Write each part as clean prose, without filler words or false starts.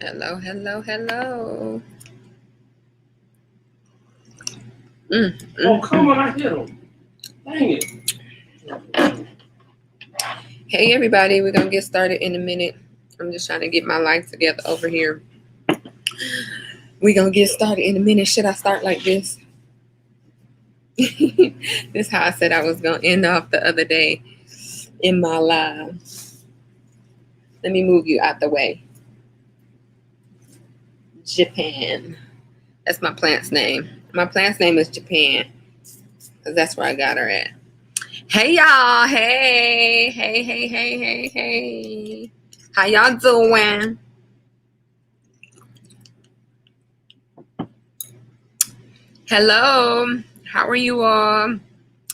Hello, hello, hello. Oh, come on, I hit him. Dang it. Hey, everybody. We're going to get started in a minute. I'm just trying to get my life together over here. We're going to get started in a minute. Should I start like this? This is how I said I was going to end off the other day in my live. Let me move you out the way. Japan. That's my plant's name. My plant's name is Japan because that's where I got her at. Hey, y'all. Hey. How y'all doing? Hello. How are you all?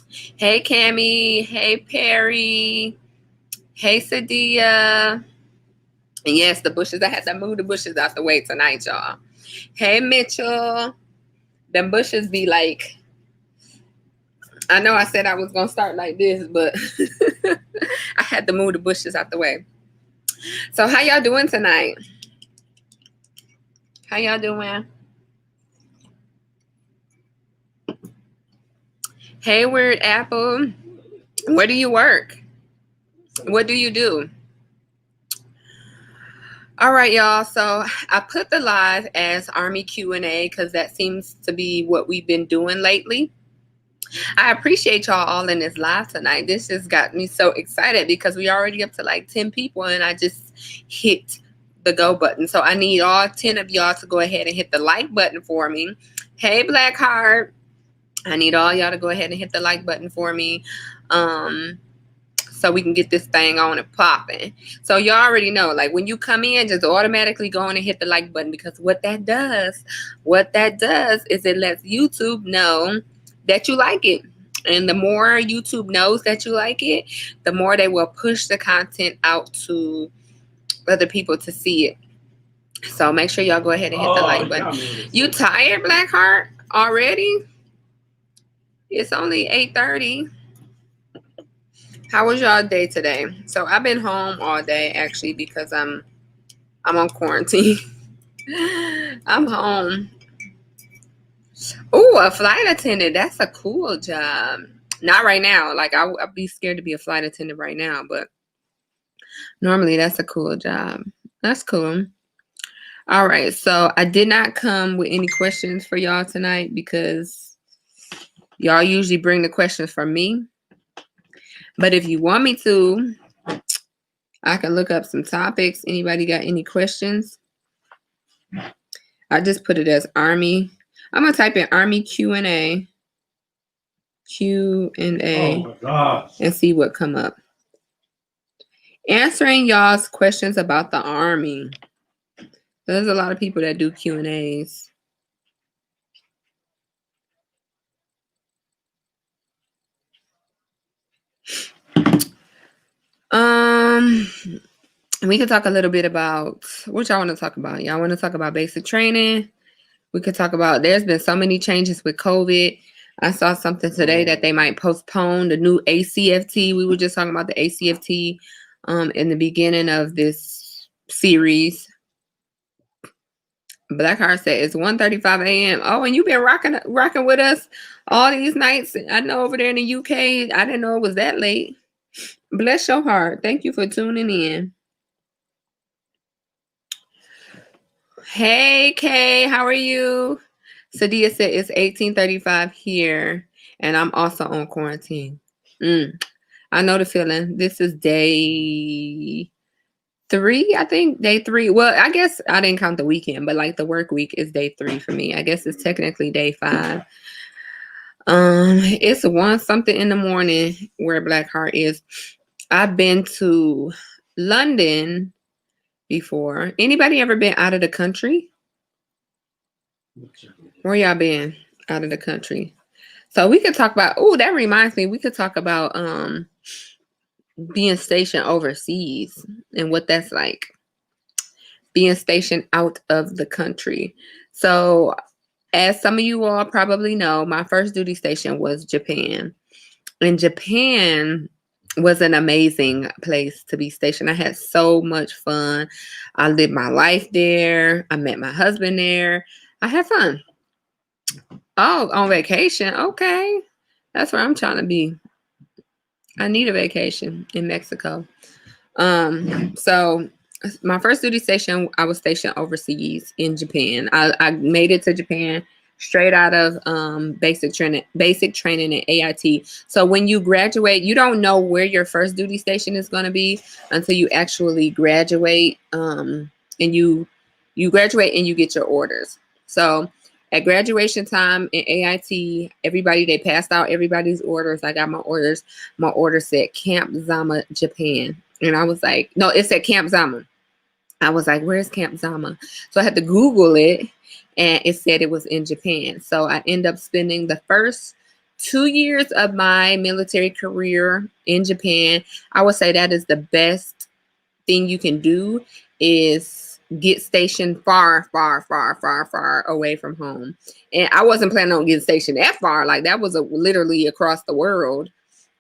Hey, Cammie. Hey, Perry. Hey, Sadia. And yes, the bushes. I had to move the bushes out the way tonight, y'all. Hey, Mitchell. Them bushes be like, I know I said I was going to start like this, but I had to move the bushes out the way. So how y'all doing tonight? How y'all doing? Hey, Weird Apple. Where do you work? What do you do? All right, y'all. So I put the live as Army Q&A because that seems to be what we've been doing lately. I appreciate y'all all in this live tonight. This just got me so excited because we already up to like 10 people and I just hit the go button. So I need all 10 of y'all to go ahead and hit the like button for me. Hey, Blackheart. I need all y'all to go ahead and hit the like button for me. So we can get this thing on and popping. So y'all already know, like when you come in, just automatically go on and hit the like button because what that does is it lets YouTube know that you like it. And the more YouTube knows that you like it, the more they will push the content out to other people to see it. So make sure y'all go ahead and hit the like button. You tired, Blackheart, already? It's only 8:30. How was y'all day today? So I've been home all day actually because I'm on quarantine. I'm home. Oh, a flight attendant. That's a cool job. Not right now. Like I'd be scared to be a flight attendant right now, but normally that's a cool job. That's cool. All right. So I did not come with any questions for y'all tonight because y'all usually bring the questions from me. But if you want me to, I can look up some topics. Anybody got any questions? I just put it as Army. I'm gonna type in Army Q&A. Q&A. Oh and see what come up. Answering y'all's questions about the Army. There's a lot of people that do Q&As. We could talk a little bit about what y'all want to talk about. Y'all want to talk about basic training? We could talk about, there's been so many changes with COVID. I saw something today that they might postpone the new ACFT. We were just talking about the ACFT in the beginning of this series. Blackheart said it's 1:35 a.m. Oh, and you've been rocking with us all these nights. I know over there in the UK, I didn't know it was that late. Bless your heart. Thank you for tuning in. Hey, Kay, how are you? Sadia said it's 18:35 here, and I'm also on quarantine. I know the feeling. This is day 3, I think. Day 3. Well, I guess I didn't count the weekend, but like the work week is day 3 for me. I guess it's technically day 5. It's 1 something in the morning where Blackheart is. I've been to London before. Anybody ever been out of the country? Where y'all been out of the country? So we could talk about, oh, that reminds me, we could talk about being stationed overseas and what that's like. Being stationed out of the country. So as some of you all probably know, my first duty station was Japan. In Japan, was an amazing place to be stationed. I had so much fun. I lived my life there. I met my husband there. I had fun. Oh, on vacation. Okay. That's where I'm trying to be. I need a vacation in Mexico. So my first duty station, I was stationed overseas in Japan. I made it to Japan straight out of basic training in AIT. So when you graduate, you don't know where your first duty station is going to be until you actually graduate. And you graduate and you get your orders. So at graduation time in AIT, everybody, they passed out everybody's orders. I got my orders. My order said Camp Zama, Japan. And I was like, no, it said Camp Zama. I was like, where's Camp Zama? So I had to Google it, and it said it was in Japan. So I ended up spending the first 2 years of my military career in Japan. I would say that is the best thing you can do, is get stationed far, far, far, far, far away from home. And I wasn't planning on getting stationed that far. Like that was literally across the world.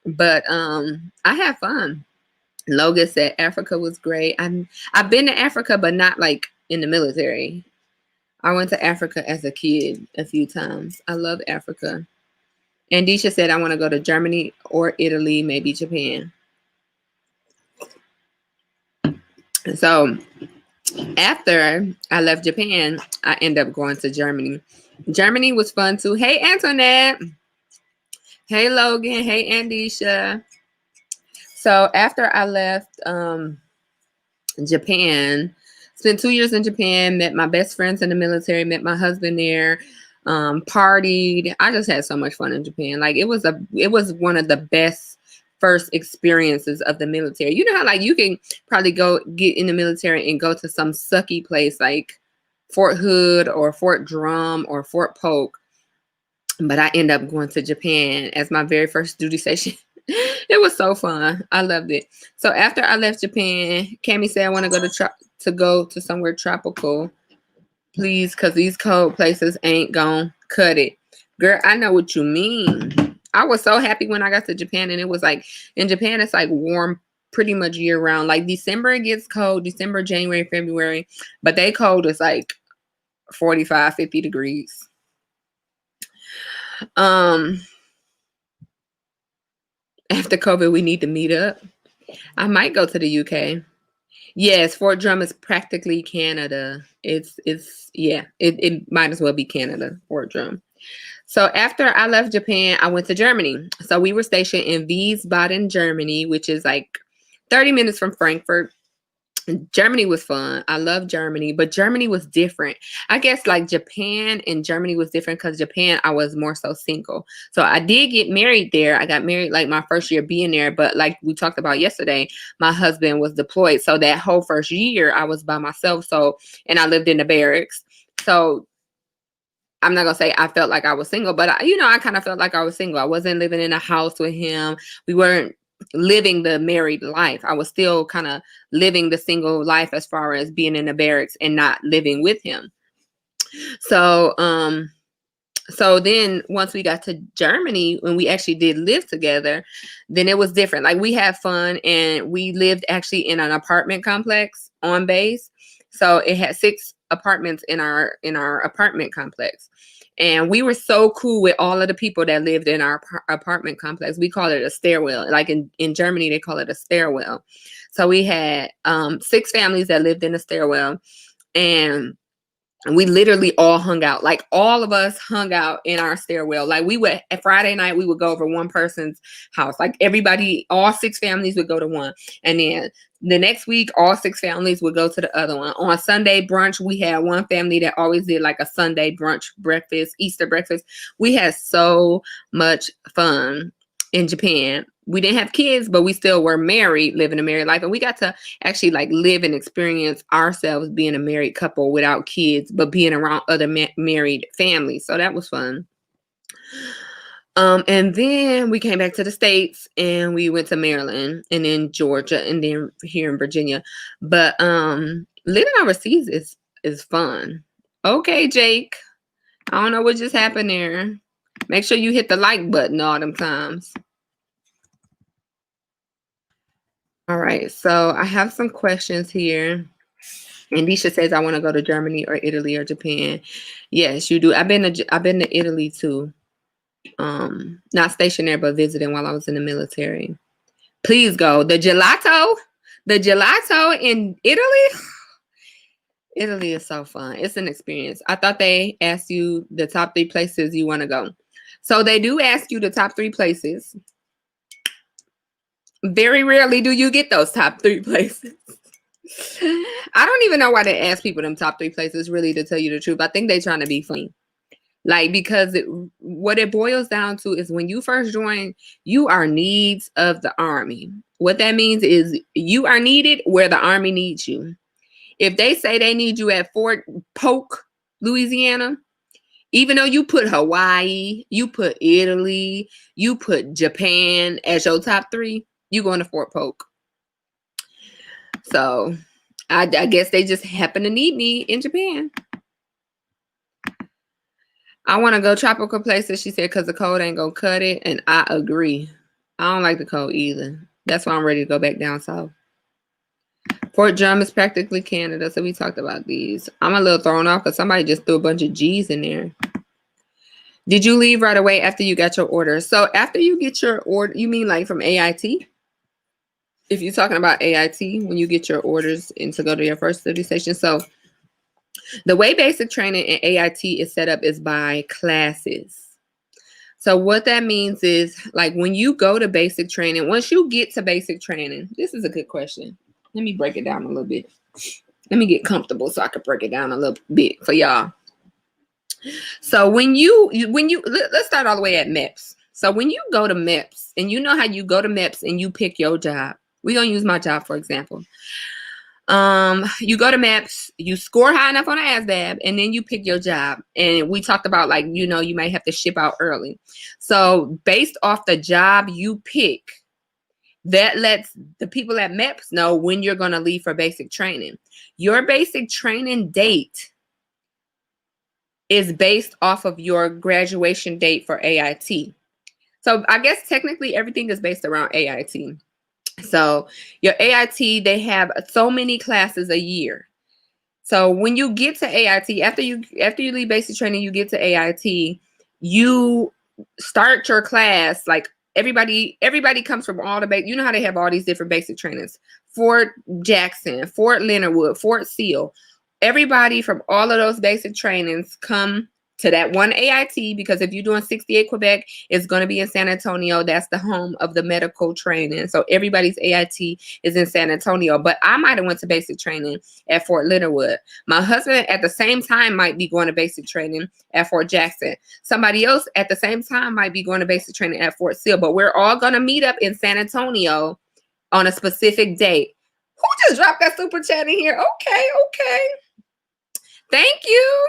But I had fun. Logan said Africa was great. I've been to Africa, but not like in the military. I went to Africa as a kid a few times. I love Africa. And Disha said I want to go to Germany or Italy, maybe Japan. So after I left Japan, I ended up going to Germany. Germany was fun too. Hey, Antoinette. Hey, Logan. Hey, Andisha. So after I left Japan, spent 2 years in Japan, met my best friends in the military, met my husband there, partied. I just had so much fun in Japan. Like it was one of the best first experiences of the military. You know how like you can probably go get in the military and go to some sucky place like Fort Hood or Fort Drum or Fort Polk. But I ended up going to Japan as my very first duty station. It was so fun. I loved it. So after I left Japan, Cammie said I want to go to somewhere tropical, please, because these cold places ain't gonna cut it. Girl, I know what you mean. I was so happy when I got to Japan, and it was like in Japan it's like warm pretty much year round. Like December it gets cold, December, January, February, but they cold is like 45, 50 degrees. After COVID, we need to meet up. I might go to the UK. Yes, Fort Drum is practically Canada. It might as well be Canada, Fort Drum. So after I left Japan, I went to Germany. So we were stationed in Wiesbaden, Germany, which is like 30 minutes from Frankfurt. Germany was fun. I love Germany, but Germany was different. I guess like Japan and Germany was different because Japan, I was more so single. So I did get married there. I got married like my first year being there. But like we talked about yesterday, my husband was deployed. So that whole first year I was by myself. And I lived in the barracks. So I'm not going to say I felt like I was single, but I kind of felt like I was single. I wasn't living in a house with him. We weren't living the married life. I was still kind of living the single life as far as being in the barracks and not living with him. So then once we got to Germany, when we actually did live together, then it was different. Like we had fun, and we lived actually in an apartment complex on base. So it had 6 apartments in our apartment complex. And we were so cool with all of the people that lived in our apartment complex. We call it a stairwell. Like in Germany, they call it a stairwell. So we had 6 families that lived in a stairwell, and we literally all hung out. Like all of us hung out in our stairwell. Like we would, at Friday night, we would go over one person's house. Like everybody, all 6 families would go to one. And then the next week, all 6 families would go to the other one. On Sunday brunch, we had one family that always did like a Sunday brunch breakfast, Easter breakfast. We had so much fun in Japan. We didn't have kids, but we still were married, living a married life. And we got to actually like live and experience ourselves being a married couple without kids, but being around other married families. So that was fun. And then we came back to the States, and we went to Maryland, and then Georgia, and then here in Virginia. But living overseas is fun. Okay, Jake. I don't know what just happened there. Make sure you hit the like button all them times. All right, so I have some questions here. Andisha says, I want to go to Germany or Italy or Japan. Yes, you do. I've been to Italy too. Not stationary, but visiting while I was in the military. Please go. The gelato in Italy. Italy is so fun. It's an experience. I thought they asked you the top 3 places you want to go. So they do ask you the top 3 places. Very rarely do you get those top 3 places. I don't even know why they ask people them top 3 places, really, to tell you the truth. I think they're trying to be funny. Like, because what it boils down to is when you first join, you are needs of the Army. What that means is you are needed where the Army needs you. If they say they need you at Fort Polk, Louisiana, even though you put Hawaii, you put Italy, you put Japan as your top 3, you going to Fort Polk. So I guess they just happen to need me in Japan. I want to go tropical places, she said, because the cold ain't going to cut it. And I agree. I don't like the cold either. That's why I'm ready to go back down south. Fort Drum is practically Canada, so we talked about these. I'm a little thrown off because somebody just threw a bunch of G's in there. Did you leave right away after you got your order? So after you get your order, you mean like from AIT? If you're talking about AIT, when you get your orders and to go to your first study station. So the way basic training in AIT is set up is by classes. So what that means is, like, when you go to basic training, once you get to basic training, this is a good question. Let me break it down a little bit. Let me get comfortable so I can break it down a little bit for y'all. So when you let's start all the way at MEPS. So when you go to MEPS, and you know how you go to MEPS and you pick your job. We're going to use my job, for example. You go to MEPS, you score high enough on the ASVAB, and then you pick your job. And we talked about, like, you know, you might have to ship out early. So based off the job you pick, that lets the people at MEPS know when you're going to leave for basic training. Your basic training date is based off of your graduation date for AIT. So I guess technically everything is based around AIT. So your AIT, they have so many classes a year. So when you get to AIT, after you leave basic training, you get to AIT, you start your class. Like, everybody comes from all the you know how they have all these different basic trainings. Fort Jackson, Fort Leonard Wood, Fort Seal. Everybody from all of those basic trainings come to that one AIT, because if you're doing 68 Quebec, it's going to be in San Antonio. That's the home of the medical training. So everybody's AIT is in San Antonio. But I might have went to basic training at Fort Leonard Wood. My husband at the same time might be going to basic training at Fort Jackson. Somebody else at the same time might be going to basic training at Fort Seal. But we're all going to meet up in San Antonio on a specific date. Who just dropped that super chat in here? Okay. Thank you.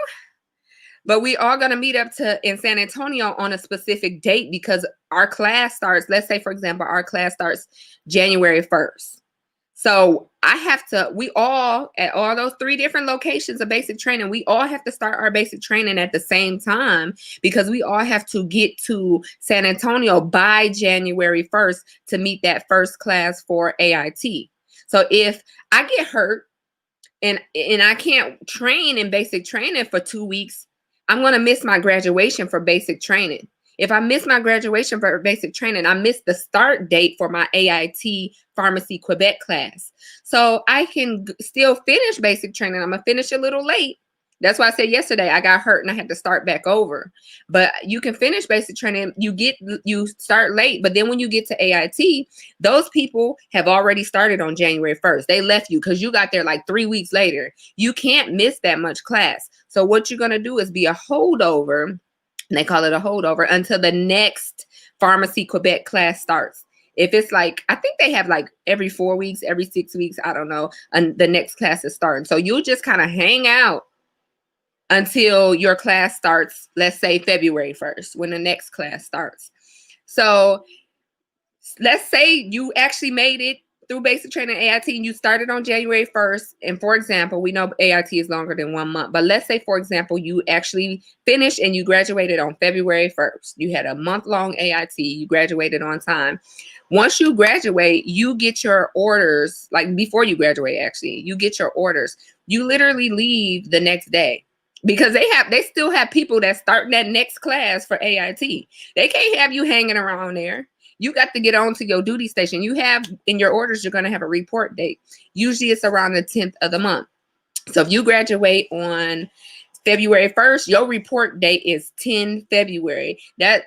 But we are going to meet up in San Antonio on a specific date, because our class starts, let's say, for example, our class starts January 1st. So we all, at all those 3 different locations of basic training, we all have to start our basic training at the same time, because we all have to get to San Antonio by January 1st to meet that first class for AIT. So if I get hurt and I can't train in basic training for 2 weeks, I'm going to miss my graduation for basic training. If I miss my graduation for basic training, I miss the start date for my AIT Pharmacy Quebec class. So I can still finish basic training. I'm going to finish a little late. That's why I said yesterday I got hurt and I had to start back over. But you can finish basic training. You start late. But then when you get to AIT, those people have already started on January 1st. They left you because you got there like 3 weeks later. You can't miss that much class. So what you're going to do is be a holdover, and they call it a holdover, until the next Pharmacy Quebec class starts. If it's like, I think they have like every 4 weeks, every 6 weeks, I don't know, and the next class is starting. So you'll just kind of hang out until your class starts, let's say February 1st, when the next class starts. So let's say you actually made it through basic training AIT and you started on January 1st. And for example, we know AIT is longer than 1 month, but let's say, for example, you actually finished and you graduated on February 1st. You had a month-long AIT, you graduated on time. Once you graduate, you get your orders, like before you graduate, actually, you get your orders. You literally leave the next day because they still have people that start that next class for AIT. They can't have you hanging around there. You got to get on to your duty station. You have in your orders, you're going to have a report date. Usually it's around the 10th of the month. So if you graduate on February 1st, your report date is 10 February. That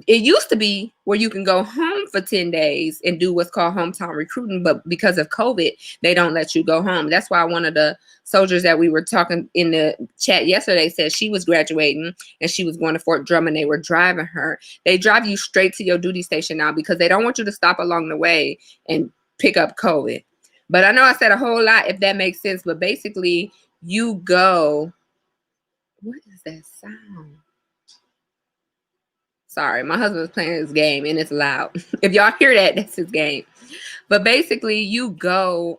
it used to be where you can go home for 10 days and do what's called hometown recruiting, but because of COVID, they don't let you go home. That's why one of the soldiers that we were talking in the chat yesterday said she was graduating and she was going to Fort Drum and they were driving her. They drive you straight to your duty station now because they don't want you to stop along the way and pick up COVID. But I know I said a whole lot, if that makes sense, but basically you go, what is that sound? Sorry, my husband's playing his game and it's loud. If y'all hear that, that's his game. But basically, you go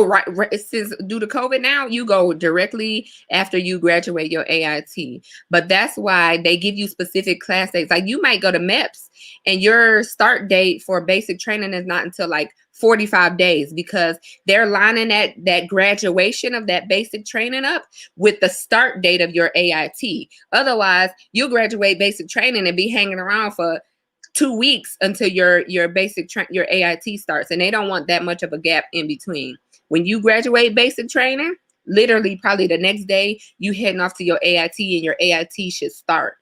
right since due to COVID now, you go directly after you graduate your AIT. But that's why they give you specific class dates. Like you might go to MEPS and your start date for basic training is not until like 45 days because they're lining that graduation of that basic training up with the start date of your AIT. Otherwise, you'll graduate basic training and be hanging around for 2 weeks until your your AIT starts, and they don't want that much of a gap in between. When you graduate basic training, literally probably the next day you heading off to your AIT and your AIT should start.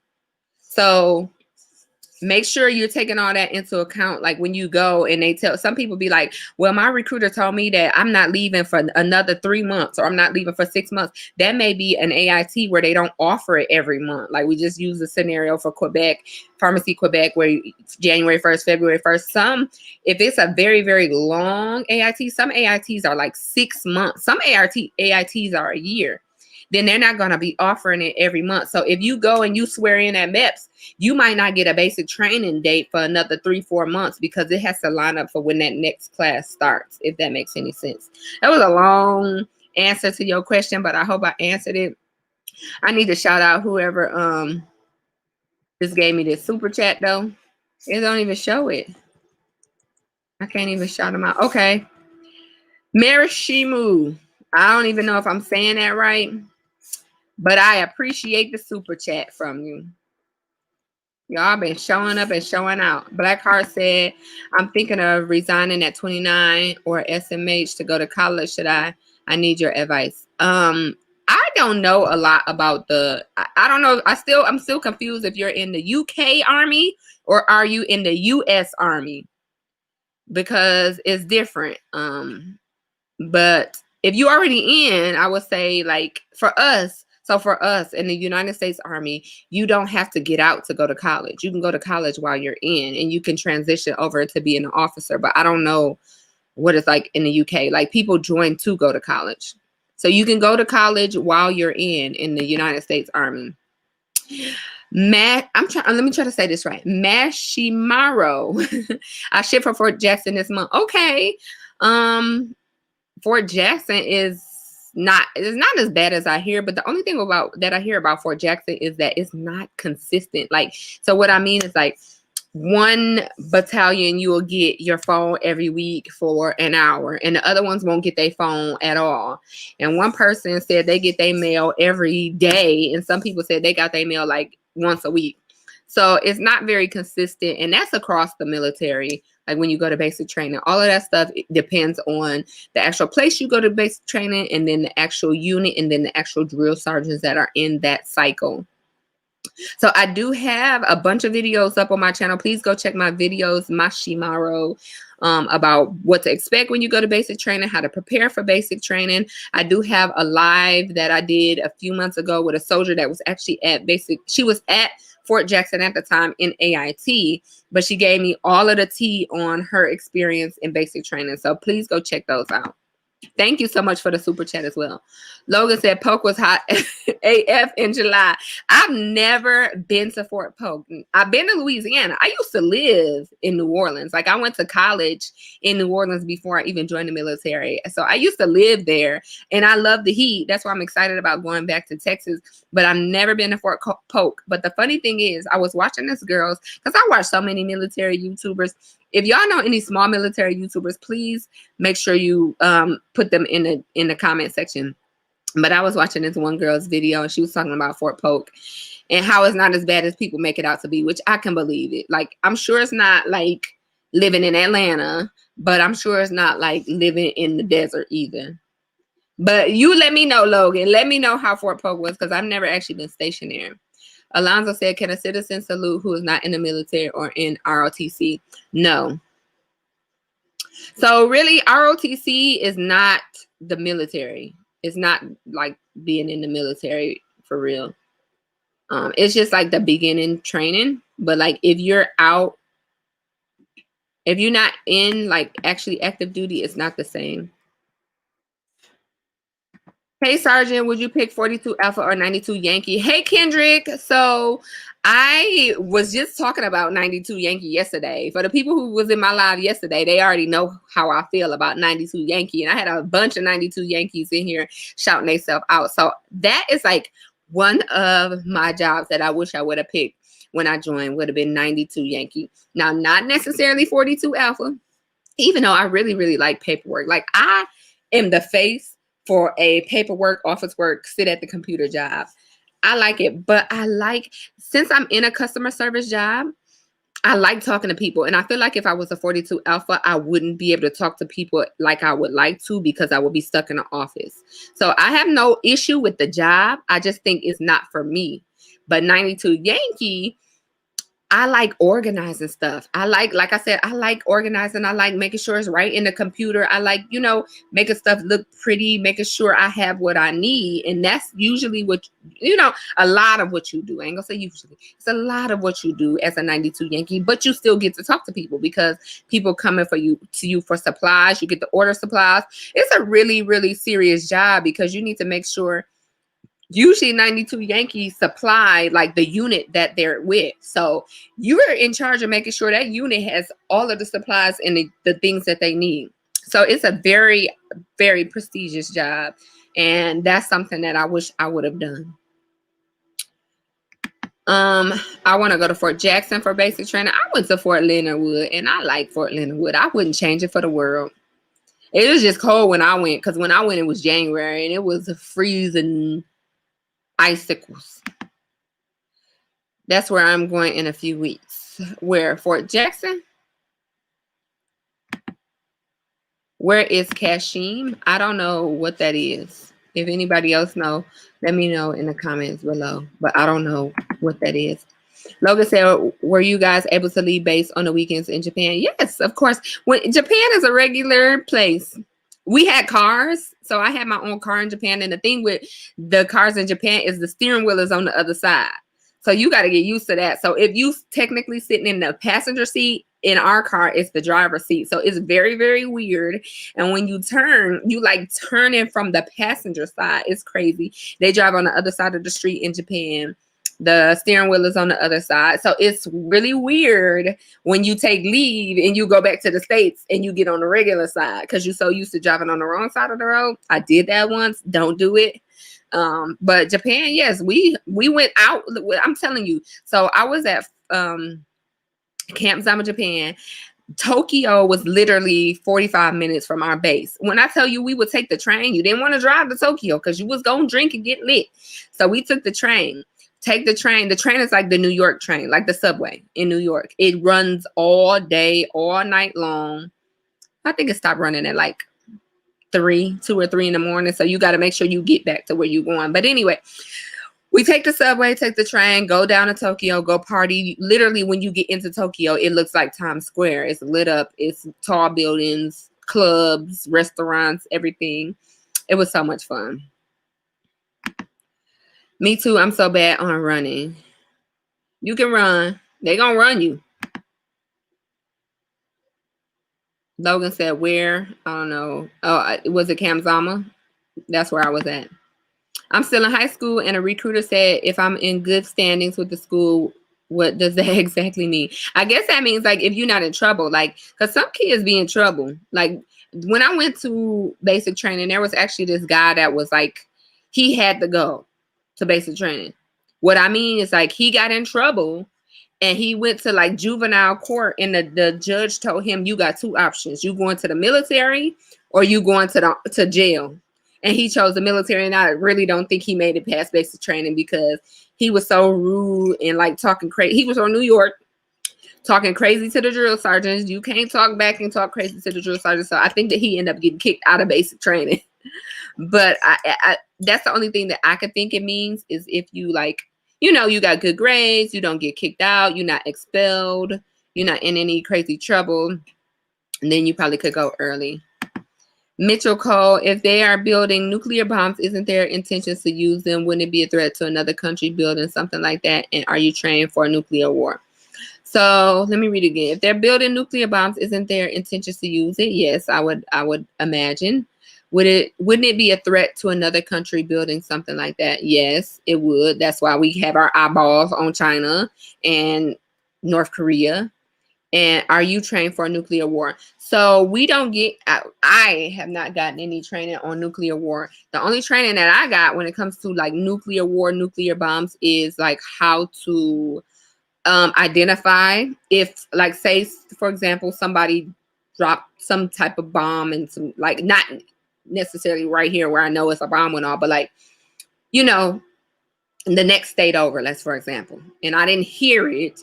So make sure you're taking all that into account. Like when you go and they tell, some people be like, well, my recruiter told me that I'm not leaving for another 3 months or I'm not leaving for 6 months. That may be an AIT where they don't offer it every month. Like we just use the scenario for Quebec, Pharmacy Quebec, where January 1st, February 1st, if it's a very, very long AIT, some AITs are like 6 months. Some AITs are a year. Then they're not going to be offering it every month. So if you go and you swear in at MEPS, you might not get a basic training date for another 3-4 months because it has to line up for when that next class starts, if that makes any sense. That was a long answer to your question, but I hope I answered it. I need to shout out whoever just gave me this super chat though. It don't even show it. I can't even shout them out. Okay. Marishimu. I don't even know if I'm saying that right. But I appreciate the super chat from you. Y'all been showing up and showing out. Blackheart said, I'm thinking of resigning at 29 or SMH to go to college. Should I? I need your advice. I don't know a lot about I don't know. I'm still confused if you're in the UK Army or are you in the US Army? Because it's different. But if you're already in, I would say like for us in the United States Army, you don't have to get out to go to college. You can go to college while you're in and you can transition over to being an officer. But I don't know what it's like in the UK. Like people join to go to college. So you can go to college while you're in the United States Army. Let me try to say this right. Mashimaro. I ship for Fort Jackson this month. Okay. Fort Jackson is not as bad as I hear, but the only thing that I hear about Fort Jackson is that it's not consistent. Like, so what I mean is like one battalion, you will get your phone every week for an hour and the other ones won't get their phone at all. And one person said they get their mail every day. And some people said they got their mail like once a week. So it's not very consistent. And that's across the military. Like when you go to basic training, all of that stuff depends on the actual place you go to basic training and then the actual unit and then the actual drill sergeants that are in that cycle. So I do have a bunch of videos up on my channel. Please go check my videos, Mashimaro, about what to expect when you go to basic training, how to prepare for basic training. I do have a live that I did a few months ago with a soldier that was actually she was at Fort Jackson at the time in AIT, but she gave me all of the tea on her experience in basic training. So please go check those out. Thank you so much for the super chat as well. Logan said Polk was hot AF in July. I've never been to Fort Polk. I've been to Louisiana. I used to live in New Orleans. Like I went to college in New Orleans before I even joined the military. So I used to live there and I love the heat. That's why I'm excited about going back to Texas. But I've never been to Fort Polk. But the funny thing is I was watching this girls, because I watch so many military YouTubers. If y'all know any small military YouTubers, please make sure you put them in the comment section. But I was watching this one girl's video and she was talking about Fort Polk and how it's not as bad as people make it out to be, which I can believe it. Like, I'm sure it's not like living in Atlanta, but I'm sure it's not like living in the desert either. But you let me know, Logan. Let me know how Fort Polk was, because I've never actually been stationed there. Alonzo said, can a citizen salute who is not in the military or in ROTC? No. So really, ROTC is not the military. It's not like being in the military for real. It's just like the beginning training. But like if you're out, if you're not in like actually active duty, it's not the same. Hey, Sergeant, would you pick 42 Alpha or 92 Yankee? Hey, Kendrick. So I was just talking about 92 Yankee yesterday. For the people who was in my live yesterday, they already know how I feel about 92 Yankee. And I had a bunch of 92 Yankees in here shouting themselves out. So that is like one of my jobs that I wish I would have picked when I joined, would have been 92 Yankee. Now, not necessarily 42 Alpha, even though I really, really like paperwork. Like I am the face for a paperwork, office work, sit at the computer job. I like it, but I like, since I'm in a customer service job, I like talking to people. And I feel like if I was a 42 Alpha, I wouldn't be able to talk to people like I would like to, because I would be stuck in the office. So I have no issue with the job. I just think it's not for me. But 92 Yankee, I like organizing stuff. Like I said, I like organizing. I like making sure it's right in the computer. I like, making stuff look pretty, making sure I have what I need. And that's usually what, a lot of what you do. I ain't gonna say usually. It's a lot of what you do as a 92 Yankee, but you still get to talk to people because people coming to you for supplies. You get to order supplies. It's a really, really serious job because you need to make sure. Usually 92 Yankees supply like the unit that they're with. So you're in charge of making sure that unit has all of the supplies and the things that they need. So it's a very, very prestigious job. And that's something that I wish I would have done. I want to go to Fort Jackson for basic training. I went to Fort Leonard Wood and I like Fort Leonard Wood. I wouldn't change it for the world. It was just cold when I went, because when I went, it was January and it was freezing icicles. That's where I'm going in a few weeks. Where? Fort Jackson? Where is Kashim? I don't know what that is. If anybody else know, let me know in the comments below. But I don't know what that is. Logan said, were you guys able to leave base on the weekends in Japan? Yes, of course. When Japan is a regular place. We had cars. So I had my own car in Japan. And the thing with the cars in Japan is the steering wheel is on the other side. So you got to get used to that. So if you technically sitting in the passenger seat, in our car, it's the driver's seat. So it's very, very weird. And when you turn, you like turning from the passenger side. It's crazy. They drive on the other side of the street in Japan. The steering wheel is on the other side. So it's really weird when you take leave and you go back to the States and you get on the regular side because you're so used to driving on the wrong side of the road. I did that once. Don't do it. But Japan, yes, we went out. I'm telling you. So I was at Camp Zama, Japan. Tokyo was literally 45 minutes from our base. When I tell you we would take the train, you didn't want to drive to Tokyo because you was going to drink and get lit. So we took the train. Take the train. The train is like the New York train, like the subway in New York. It runs all day, all night long. I think it stopped running at like 2 or 3 in the morning. So you got to make sure you get back to where you're going. But anyway, we take the subway, take the train, go down to Tokyo, go party. Literally, when you get into Tokyo, it looks like Times Square. It's lit up. It's tall buildings, clubs, restaurants, everything. It was so much fun. Me too. I'm so bad on running. You can run. They gonna run you. Logan said, where? I don't know. Oh, was it Kamzama? That's where I was at. I'm still in high school, and a recruiter said if I'm in good standings with the school, what does that exactly mean? I guess that means like if you're not in trouble, like because some kids be in trouble. Like when I went to basic training, there was actually this guy that was like, he had to go to basic training. What I mean is like he got in trouble and he went to like juvenile court, and the judge told him, you got two options. You going to the military or you going to jail. And he chose the military, and I really don't think he made it past basic training because he was so rude and like talking crazy. He was from New York, talking crazy to the drill sergeants. You can't talk back and talk crazy to the drill sergeants. So I think that he ended up getting kicked out of basic training. But I that's the only thing that I could think it means is if you like, you got good grades, you don't get kicked out, you're not expelled, you're not in any crazy trouble, and then you probably could go early. Mitchell Cole, if they are building nuclear bombs, isn't there intentions to use them? Wouldn't it be a threat to another country building something like that? And are you trained for a nuclear war? So let me read it again. If they're building nuclear bombs, isn't there intentions to use it? Yes, I would imagine. Wouldn't it be a threat to another country building something like that? Yes, it would. That's why we have our eyeballs on China and North Korea. And are you trained for a nuclear war? So we don't get, I have not gotten any training on nuclear war. The only training that I got when it comes to like nuclear war, nuclear bombs is like how to identify if, like, say, for example, somebody dropped some type of bomb and some, like, not necessarily right here where I know it's a bomb and all, but like, the next state over, let's for example, and I didn't hear it.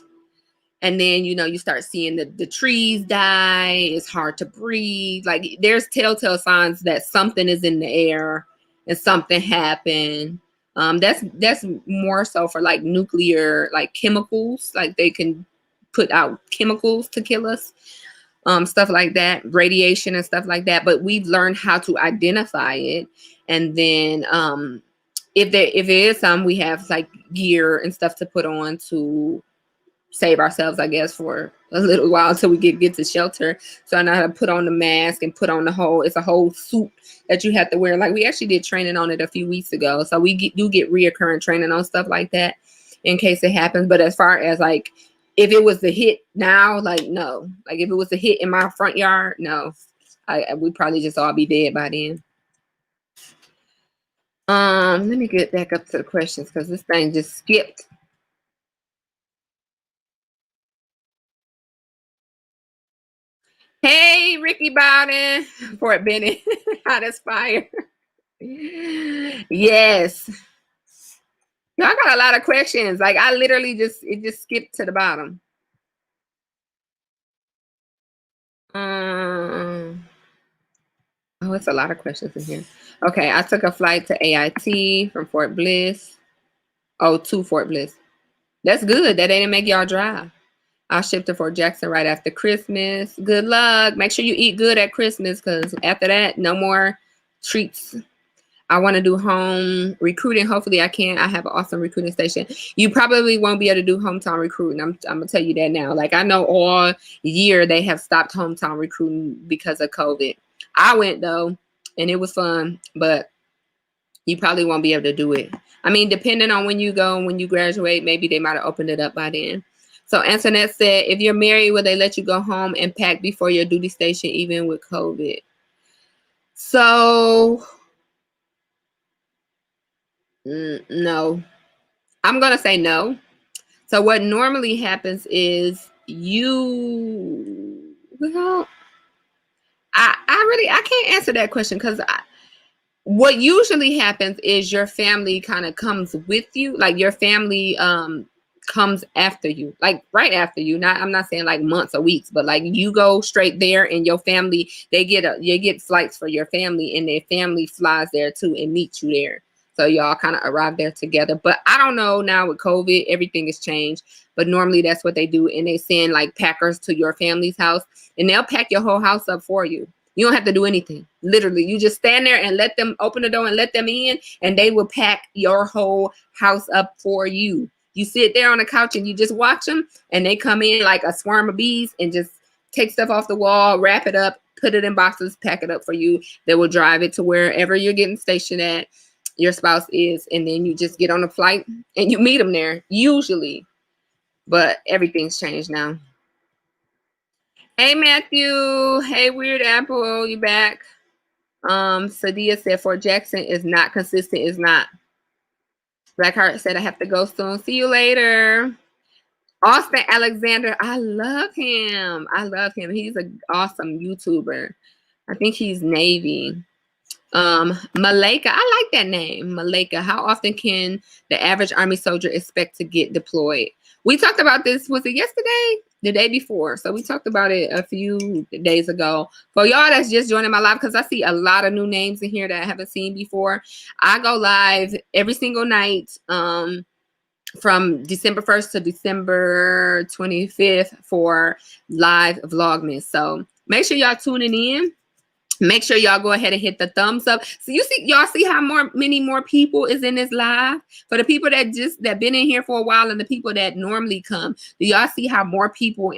And then, you start seeing the trees die. It's hard to breathe. Like there's telltale signs that something is in the air and something happened. That's more so for like nuclear, like chemicals, like they can put out chemicals to kill us, stuff like that, radiation and stuff like that. But we've learned how to identify it. And then if there is some, we have like gear and stuff to put on to save ourselves, I guess, for a little while until we get to shelter. So I know how to put on the mask and put on it's a whole suit that you have to wear. Like we actually did training on it a few weeks ago. So we do get reoccurring training on stuff like that in case it happens. But as far as like, if it was the hit now, like, no. Like if it was a hit in my front yard, no. We'd probably just all be dead by then. Let me get back up to the questions because this thing just skipped. Hey, Ricky Bowden, Fort Bennett, hot as fire. Yes. No, I got a lot of questions. Like I literally it just skipped to the bottom. Oh, it's a lot of questions in here. Okay, I took a flight to AIT from Fort Bliss. Oh, to Fort Bliss. That's good. That they didn't make y'all drive. I'll ship to Fort Jackson right after Christmas. Good luck. Make sure you eat good at Christmas because after that, no more treats. I want to do home recruiting. Hopefully I can. I have an awesome recruiting station. You probably won't be able to do hometown recruiting. I'm going to tell you that now. Like I know all year they have stopped hometown recruiting because of COVID. I went though, and it was fun, but you probably won't be able to do it. I mean, depending on when you go and when you graduate, maybe they might have opened it up by then. So Antoinette said, if you're married, will they let you go home and pack before your duty station, even with COVID? So, no. I'm going to say no. So what normally happens is well, I can't answer that question because what usually happens is your family kind of comes with you. Like your family comes after you, like right after you. I'm not saying like months or weeks, but like you go straight there and your family, you get flights for your family and their family flies there too and meets you there. So y'all kind of arrive there together. But I don't know now with COVID, everything has changed. But normally that's what they do. And they send like packers to your family's house and they'll pack your whole house up for you. You don't have to do anything. Literally, you just stand there and let them open the door and let them in, and they will pack your whole house up for you. You sit there on the couch and you just watch them, and they come in like a swarm of bees and just take stuff off the wall, wrap it up, put it in boxes, pack it up for you. They will drive it to wherever you're getting stationed at, your spouse is, and then you just get on a flight and you meet them there, usually. But everything's changed now. Hey, Matthew. Hey, Weird Apple. You back? Sadia said Fort Jackson is not consistent. Is not. Blackheart said I have to go soon. See you later. Austin Alexander. I love him. I love him. He's an awesome YouTuber. I think he's Navy. Malika. I like that name. Malika. How often can the average Army soldier expect to get deployed? We talked about this, was it yesterday? The day before. So we talked about it a few days ago. For y'all that's just joining my live, because I see a lot of new names in here that I haven't seen before. I go live every single night from December 1st to December 25th for live Vlogmas. So make sure y'all tuning in. Make sure y'all go ahead and hit the thumbs up. So y'all see how many more people is in this live? For the people that been in here for a while and the people that normally come, do y'all see how more people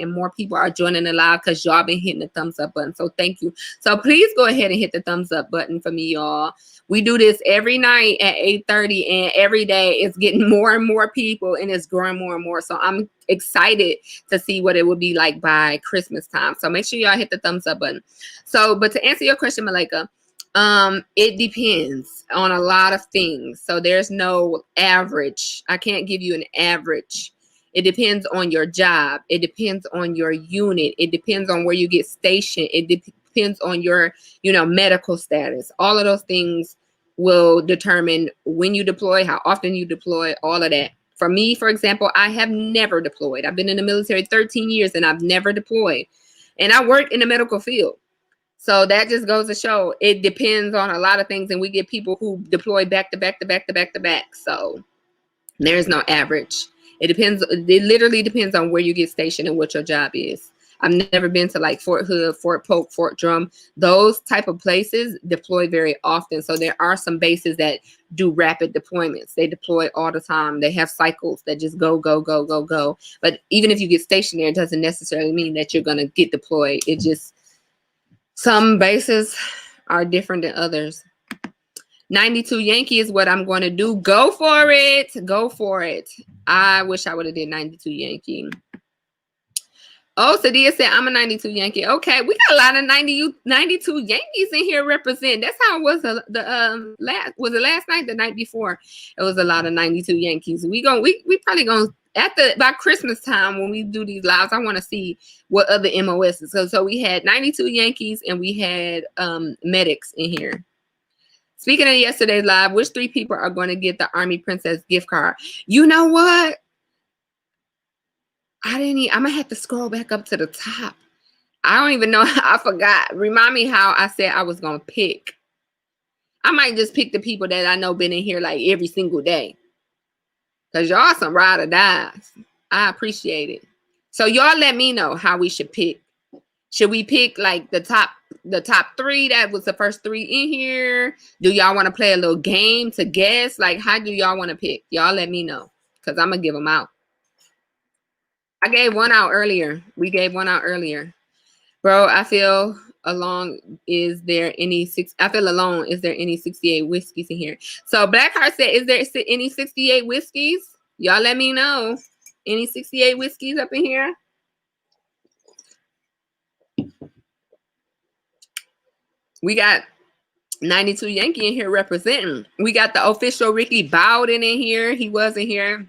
are joining the live because y'all been hitting the thumbs up button? So thank you. So please go ahead and hit the thumbs up button for me, y'all. We do this every night at 8:30, and every day it's getting more and more people, and it's growing more and more. So I'm excited to see what it will be like by Christmas time. So make sure y'all hit the thumbs up button. So, but to answer your question, Malika, it depends on a lot of things. So there's no average. I can't give you an average. It depends on your job. It depends on your unit. It depends on where you get stationed. It depends on your, medical status. All of those things will determine when you deploy, how often you deploy, all of that. For me, for example, I have never deployed. I've been in the military 13 years and I've never deployed. And I work in the medical field. So that just goes to show it depends on a lot of things. And we get people who deploy back to back to back to back to back. So there's no average. It depends. It literally depends on where you get stationed and what your job is. I've never been to like Fort Hood, Fort Polk, Fort Drum. Those type of places deploy very often. So there are some bases that do rapid deployments. They deploy all the time. They have cycles that just go, go, go, go, go. But even if you get stationed there, it doesn't necessarily mean that you're going to get deployed. It just, some bases are different than others. 92 Yankee is what I'm going to do. Go for it. Go for it. I wish I would have did 92 Yankee. Oh, Sadia said, I'm a 92 Yankee. Okay, we got a lot of 92 Yankees in here represent. That's how it was last night, the night before. It was a lot of 92 Yankees. We probably going to, by Christmas time when we do these lives, I want to see what other MOSs. So we had 92 Yankees and we had medics in here. Speaking of yesterday's live, which 3 people are going to get the Army Princess gift card? You know what? I'm going to have to scroll back up to the top. I don't even know. I forgot. Remind me how I said I was going to pick. I might just pick the people that I know been in here like every single day. Because y'all some ride or dies. I appreciate it. So y'all let me know how we should pick. Should we pick like the top 3? That was the first 3 in here. Do y'all want to play a little game to guess? Like, how do y'all want to pick? Y'all let me know. Because I'm going to give them out. I gave one out earlier. We gave one out earlier. Bro, I feel alone. Is there any 68 whiskeys in here? So Blackheart said, is there any 68 whiskeys? Y'all let me know. Any 68 whiskeys up in here? We got 92 Yankee in here representing. We got the official Ricky Bowden in here. He was in here.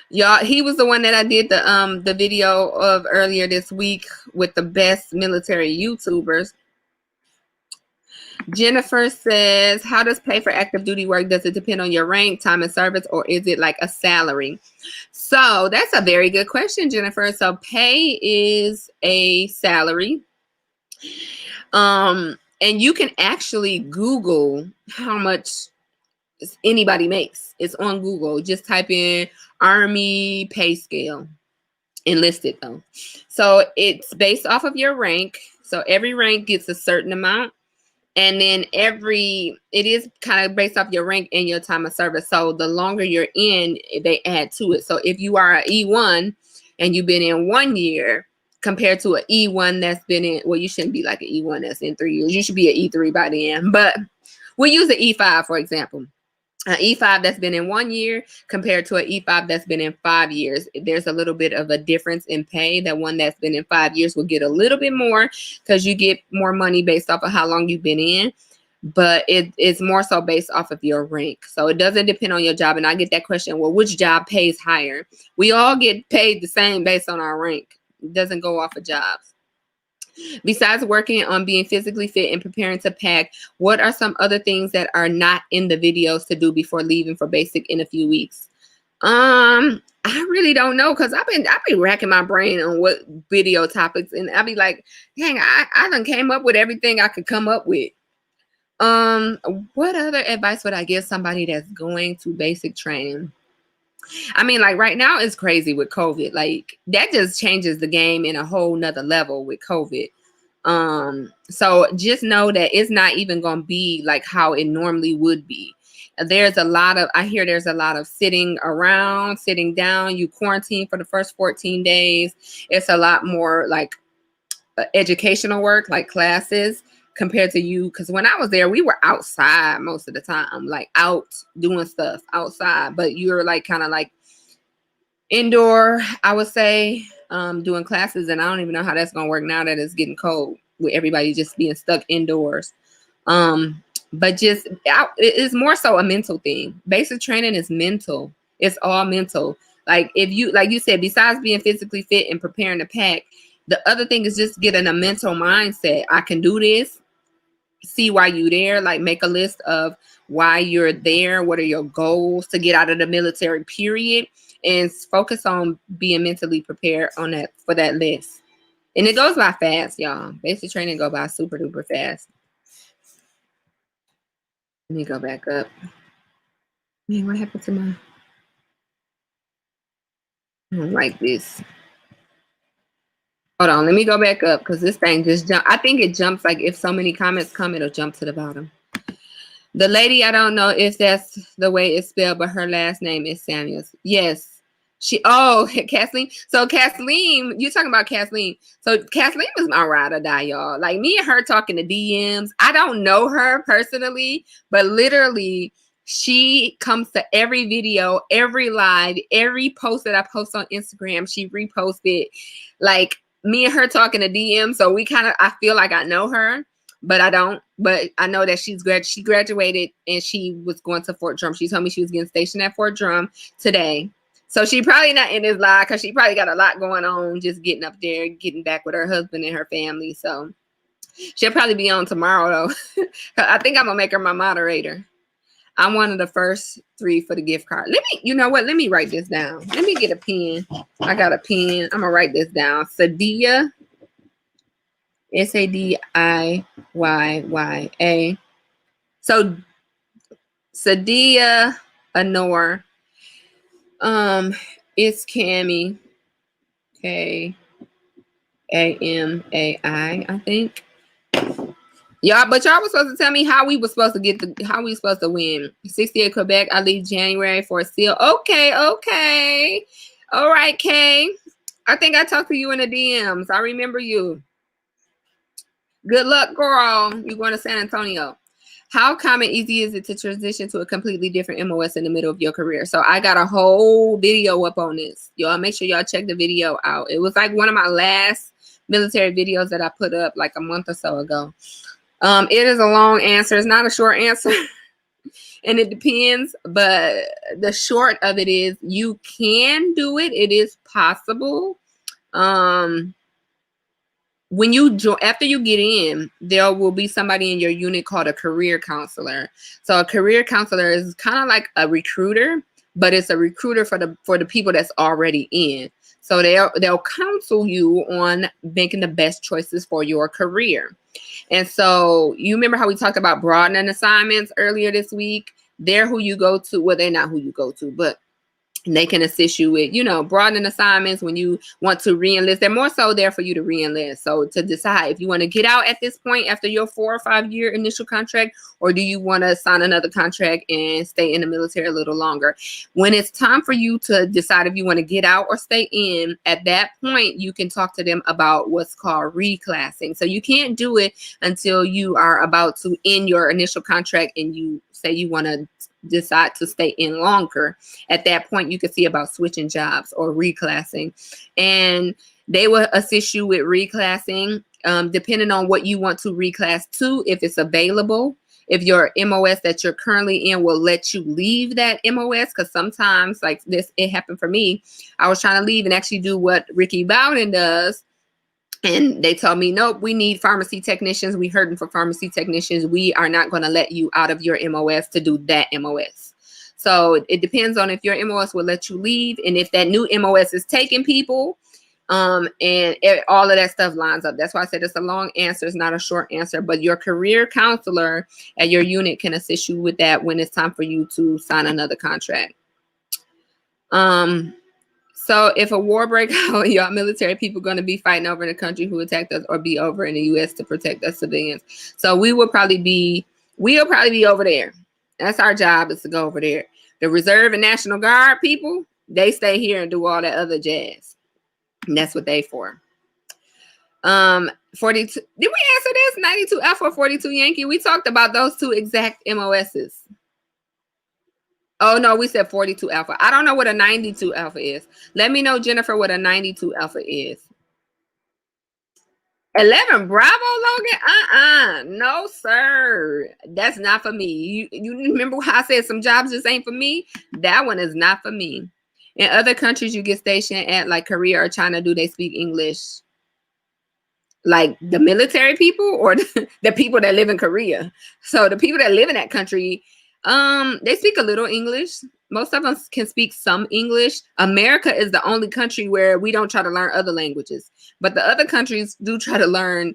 Y'all, he was the one that I did the video of earlier this week with the best military YouTubers. Jennifer says, how does pay for active duty work? Does it depend on your rank, time of service, or is it like a salary? So that's a very good question, Jennifer. So pay is a salary. And you can actually Google how much anybody makes. It's on Google. Just type in Army pay scale. Enlisted though. So it's based off of your rank. So every rank gets a certain amount. And then it is kind of based off your rank and your time of service. So the longer you're in, they add to it. So if you are an E1 and you've been in 1 year, compared to an E1 that's been in, well, you shouldn't be like an E1 that's in 3 years. You should be an E3 by then. But we'll use the E5, for example. An E5 that's been in 1 year compared to an E5 that's been in 5 years. There's a little bit of a difference in pay. The one that's been in 5 years will get a little bit more because you get more money based off of how long you've been in. But it's more so based off of your rank. So it doesn't depend on your job. And I get that question, well, which job pays higher? We all get paid the same based on our rank. It doesn't go off of jobs. Besides working on being physically fit and preparing to pack, what are some other things that are not in the videos to do before leaving for basic in a few weeks? I really don't know, because I've been racking my brain on what video topics, and I'll be like, dang, I done came up with everything I could come up with. What other advice would I give somebody that's going to basic training? I mean, like right now it's crazy with COVID. Like that just changes the game in a whole nother level with COVID. So just know that it's not even gonna be like how it normally would be. There's a lot of, I hear there's a lot of sitting around, sitting down. You quarantine for the first 14 days. It's a lot more like educational work, like classes, compared to you. Because when I was there, we were outside most of the time, like out doing stuff outside. But you're like kind of like indoor, I would say, doing classes. And I don't even know how that's gonna work now that it's getting cold with everybody just being stuck indoors. But just it's more so a mental thing. Basic training is mental. It's all mental. Like if you, like you said, besides being physically fit and preparing to pack, the other thing is just getting a mental mindset. I can do this. See why you're there. Like make a list of why you're there. What are your goals to get out of the military, period. And focus on being mentally prepared on that, for that list. And it goes by fast, y'all. Basic training go by super duper fast. Let me go back up. Man, what happened to my... I don't like this. Hold on, let me go back up because this thing just jumped. I think it jumps, like if so many comments come, it'll jump to the bottom. The lady, I don't know if that's the way it's spelled, but her last name is Samuels. Yes. Kathleen. So Kathleen, you're talking about Kathleen. So Kathleen was my ride or die, y'all. Like me and her talking to DMs. I don't know her personally, but literally she comes to every video, every live, every post that I post on Instagram, she reposted. Like me and her talking to DMs. So we kind of, I feel like I know her, but I don't. But I know that she graduated and she was going to Fort Drum. She told me she was getting stationed at Fort Drum today. So she probably not in this live because she probably got a lot going on, just getting up there, getting back with her husband and her family. So she'll probably be on tomorrow though. I think I'm gonna make her my moderator. I'm one of the first 3 for the gift card. Let me, you know what? Let me write this down. Let me get a pen. I got a pen. I'm gonna write this down. Sadia, Sadiyya. So Sadia Anor. It's Cammy, Kamai, I think. Y'all, but y'all was supposed to tell me how we were supposed to how we supposed to win. 68 Quebec. I leave January for a seal. Okay. All right, Kay. I think I talked to you in the DMs. I remember you. Good luck, girl. You're going to San Antonio. How common, easy is it to transition to a completely different MOS in the middle of your career? So I got a whole video up on this. Y'all make sure y'all check the video out. It was like one of my last military videos that I put up like a month or so ago. It is a long answer. It's not a short answer. And it depends. But the short of it is you can do it. It is possible. When you join, after you get in, there will be somebody in your unit called a career counselor. So a career counselor is kind of like a recruiter, but it's a recruiter for the people that's already in. So they'll counsel you on making the best choices for your career. And so you remember how we talked about broadening assignments earlier this week? They're who you go to. Well, they're not who you go to, but They can assist you with, broadening assignments when you want to re-enlist. They're more so there for you to re-enlist. So to decide if you want to get out at this point after your 4 or 5 year initial contract, or do you want to sign another contract and stay in the military a little longer? When it's time for you to decide if you want to get out or stay in, at that point, you can talk to them about what's called reclassing. So you can't do it until you are about to end your initial contract and you say you want to decide to stay in longer. At that point, you can see about switching jobs or reclassing, and they will assist you with reclassing depending on what you want to reclass to, if it's available, if your MOS that you're currently in will let you leave that MOS. Because sometimes, like this, it happened for me. I was trying to leave and actually do what Ricky Bowden does, and they told me, nope, we need pharmacy technicians. We hurting for pharmacy technicians. We are not going to let you out of your MOS to do that MOS. So it depends on if your MOS will let you leave, and if that new MOS is taking people, all of that stuff lines up. That's why I said it's a long answer. It's not a short answer, but your career counselor at your unit can assist you with that when it's time for you to sign another contract. So if a war breaks out, y'all military people going to be fighting over in the country who attacked us, or be over in the U.S. to protect us civilians. So we'll probably be over there. That's our job, is to go over there. The Reserve and National Guard people, they stay here and do all that other jazz. And that's what they for. 42. Did we answer this? 92 Alpha or 42 Yankee? We talked about those two exact MOSs. Oh, no, we said 42 Alpha. I don't know what a 92 Alpha is. Let me know, Jennifer, what a 92 Alpha is. 11 Bravo, Logan? No, sir. That's not for me. You remember how I said some jobs just ain't for me? That one is not for me. In other countries you get stationed at, like Korea or China, do they speak English? Like the military people, or the people that live in Korea? So the people that live in that country, they speak a little English. Most of them can speak some English. America is the only country where we don't try to learn other languages, but the other countries do try to learn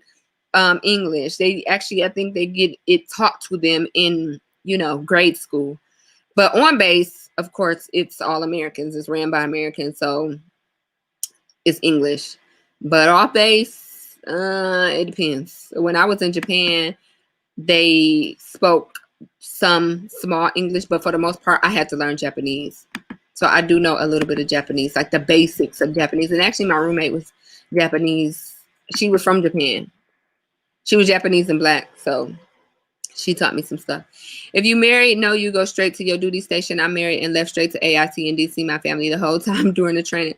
English. They actually, I think they get it taught to them in, grade school. But on base, of course, it's all Americans. It's ran by Americans, so it's English. But off base, it depends. When I was in Japan, they spoke some small English, but for the most part, I had to learn Japanese. So I do know a little bit of Japanese, like the basics of Japanese. And actually, my roommate was Japanese. She was from Japan. She was Japanese and Black, so she taught me some stuff. If you married, no, you go straight to your duty station. I married and left straight to AIT in DC, my family, the whole time during the training.